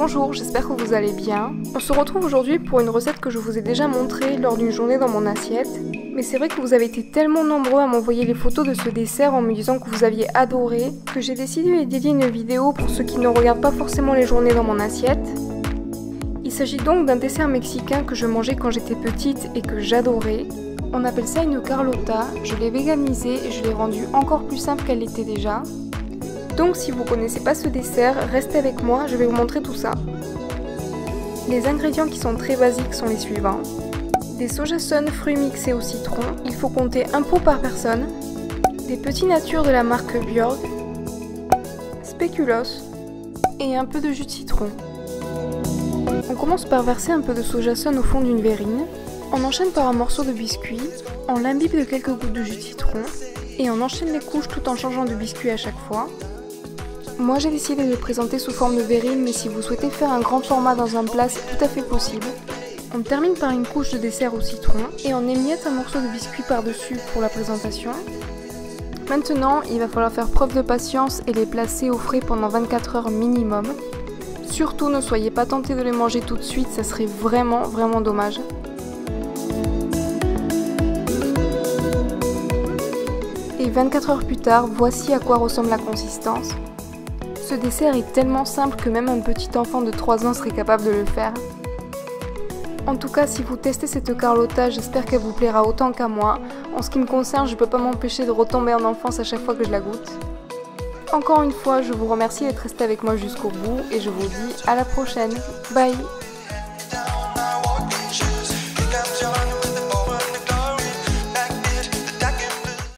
Bonjour, j'espère que vous allez bien. On se retrouve aujourd'hui pour une recette que je vous ai déjà montrée lors d'une journée dans mon assiette. Mais c'est vrai que vous avez été tellement nombreux à m'envoyer les photos de ce dessert en me disant que vous aviez adoré, que j'ai décidé de dédier une vidéo pour ceux qui ne regardent pas forcément les journées dans mon assiette. Il s'agit donc d'un dessert mexicain que je mangeais quand j'étais petite et que j'adorais. On appelle ça une Carlota, je l'ai véganisé et je l'ai rendu encore plus simple qu'elle l'était déjà. Donc si vous connaissez pas ce dessert, restez avec moi, je vais vous montrer tout ça. Les ingrédients qui sont très basiques sont les suivants. Des soja-sun fruits mixés au citron, il faut compter un pot par personne. Des petits natures de la marque Björk, spéculoos et un peu de jus de citron. On commence par verser un peu de soja-sun au fond d'une verrine. On enchaîne par un morceau de biscuit, on l'imbibe de quelques gouttes de jus de citron et on enchaîne les couches tout en changeant de biscuit à chaque fois. Moi j'ai décidé de le présenter sous forme de verrine, mais si vous souhaitez faire un grand format dans un plat, c'est tout à fait possible. On termine par une couche de dessert au citron et on émiette un morceau de biscuit par-dessus pour la présentation. Maintenant, il va falloir faire preuve de patience et les placer au frais pendant 24 heures minimum. Surtout ne soyez pas tentés de les manger tout de suite, ça serait vraiment dommage. Et 24 heures plus tard, voici à quoi ressemble la consistance. Ce dessert est tellement simple que même un petit enfant de 3 ans serait capable de le faire. En tout cas, si vous testez cette Carlota, j'espère qu'elle vous plaira autant qu'à moi. En ce qui me concerne, je ne peux pas m'empêcher de retomber en enfance à chaque fois que je la goûte. Encore une fois, je vous remercie d'être resté avec moi jusqu'au bout et je vous dis à la prochaine. Bye!